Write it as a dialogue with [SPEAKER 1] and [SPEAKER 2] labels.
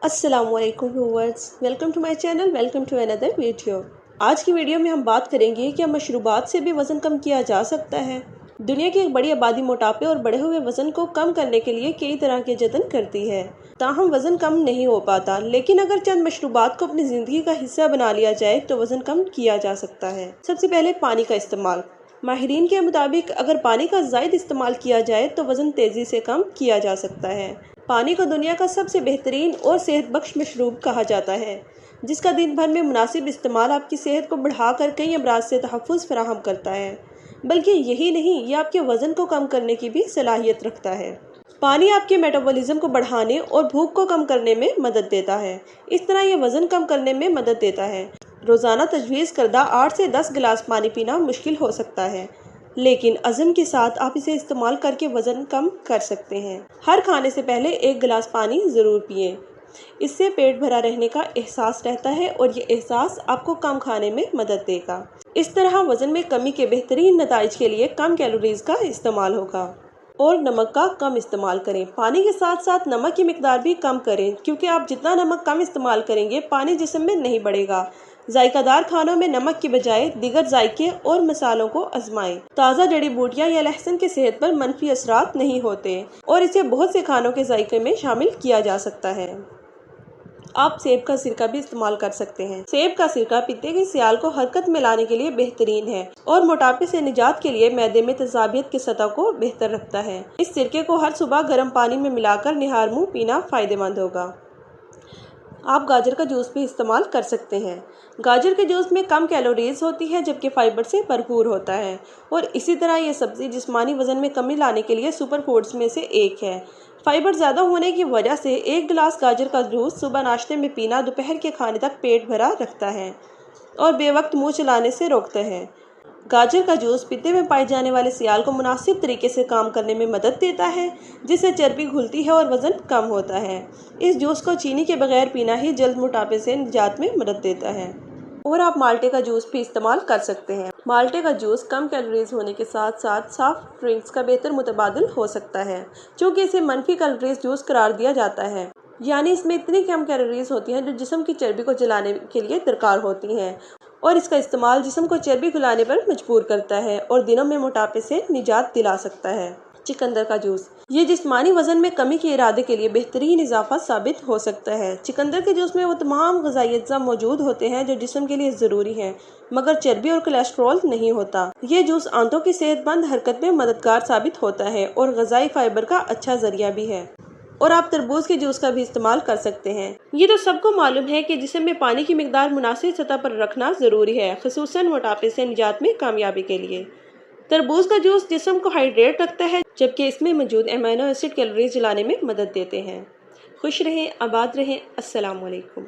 [SPEAKER 1] अस्सलामुअलैकुम viewers, welcome to my channel, welcome to another video. आज की वीडियो में हम बात करेंगे कि मशरूबात से भी वज़न कम किया जा सकता है। दुनिया की एक बड़ी आबादी मोटापे और बढ़े हुए वज़न को कम करने के लिए कई तरह के जतन करती है, ताहम वज़न कम नहीं हो पाता। लेकिन अगर चंद मशरूबात को अपनी ज़िंदगी का हिस्सा बना लिया जाए तो वज़न कम किया जा सकता है। सबसे पहले पानी का इस्तेमाल। माहिरीन के मुताबिक अगर पानी का ज़ायद इस्तेमाल किया जाए तो वज़न तेज़ी से कम किया जा सकता है। पानी को दुनिया का सबसे बेहतरीन और सेहत बख्श मशरूब कहा जाता है, जिसका दिन भर में मुनासिब इस्तेमाल आपकी सेहत को बढ़ाकर कई अमराज से तहफ़्फ़ुज़ फराहम करता है। बल्कि यही नहीं, ये आपके वज़न को कम करने की भी सलाहियत रखता है। पानी आपके मेटाबॉलिज्म को बढ़ाने और भूख को कम करने में मदद देता है। इस तरह ये वज़न कम करने में मदद देता है। रोज़ाना तजवीज़ करदा 8 से 10 गिलास पानी पीना मुश्किल हो सकता है, लेकिन अज़म के साथ आप इसे इस्तेमाल करके वज़न कम कर सकते हैं। हर खाने से पहले 1 गिलास पानी ज़रूर पिएं। इससे पेट भरा रहने का एहसास रहता है और ये एहसास आपको कम खाने में मदद देगा। इस तरह वज़न में कमी के बेहतरीन नताइज के लिए कम कैलोरीज़ का इस्तेमाल होगा। और नमक का कम इस्तेमाल करें। पानी के साथ साथ नमक की मिकदार भी कम करें, क्योंकि आप जितना नमक कम इस्तेमाल करेंगे पानी जिस्म में नहीं बढ़ेगा। जायकादार खानों में नमक की बजाय दीगर जायके और मसालों को आजमाएं। ताज़ा जड़ी बूटियां या लहसुन की सेहत पर मनफी असरात नहीं होते और इसे बहुत से खानों के जायके में शामिल किया जा सकता है। आप सेब का सिरका भी इस्तेमाल कर सकते हैं। सेब का सिरका पित्ते की सियाल को हरकत में लाने के लिए बेहतरीन है और मोटापे से निजात के लिए मैदे में तेजाबियत की सतह को बेहतर रखता है। इस सिरके को हर सुबह गर्म पानी में मिलाकर निहार मुँह पीना फायदेमंद होगा। आप गाजर का जूस भी इस्तेमाल कर सकते हैं। गाजर के जूस में कम कैलोरीज होती है, जबकि फाइबर से भरपूर होता है और इसी तरह ये सब्जी जिस्मानी वज़न में कमी लाने के लिए सुपर फूड्स में से एक है। फाइबर ज़्यादा होने की वजह से 1 गिलास गाजर का जूस सुबह नाश्ते में पीना दोपहर के खाने तक पेट भरा रखता है और बेवक्त मुँह चलाने से रोकता है। गाजर का जूस पित्ते में पाए जाने वाले सियाल को मुनासिब तरीके से काम करने में मदद देता है, जिससे चर्बी घुलती है और वज़न कम होता है। इस जूस को चीनी के बगैर पीना ही जल्द मोटापे से निजात में मदद देता है। और आप माल्टे का जूस भी इस्तेमाल कर सकते हैं। माल्टे का जूस कम कैलोरीज होने के साथ साथ सॉफ्ट ड्रिंक्स का बेहतर मुतबादिल हो सकता है, क्योंकि इसे मनफी कैलोरीज जूस करार दिया जाता है। यानी इसमें इतनी कम कैलोरीज होती हैं जो जिस्म की चर्बी को जलाने के लिए दरकार होती हैं, और इसका इस्तेमाल जिस्म को चर्बी घुलाने पर मजबूर करता है और दिनों में मोटापे से निजात दिला सकता है। चिकंदर का जूस, ये जिस्मानी वज़न में कमी के इरादे के लिए बेहतरीन इजाफा साबित हो सकता है। चिकंदर के जूस में वो तमाम ग़िज़ाई अज्जा मौजूद होते हैं जो जिस्म के लिए ज़रूरी हैं, मगर चर्बी और कोलेस्ट्रॉल नहीं होता। ये जूस आंतों की सेहतमंद हरकत में मददगार साबित होता है और ग़िज़ाई फाइबर का अच्छा ज़रिया भी है। और आप तरबूज के जूस का भी इस्तेमाल कर सकते हैं। ये तो सबको मालूम है कि जिस्म में पानी की मिकदार मुनासिब सतह पर रखना ज़रूरी है, ख़ुसूसन मोटापे से निजात में कामयाबी के लिए। तरबूज का जूस जिस्म को हाइड्रेट रखता है, जबकि इसमें मौजूद अमीनो एसिड कैलोरीज जलाने में मदद देते हैं। खुश रहें, आबाद रहें। अस्सलाम वालेकुम।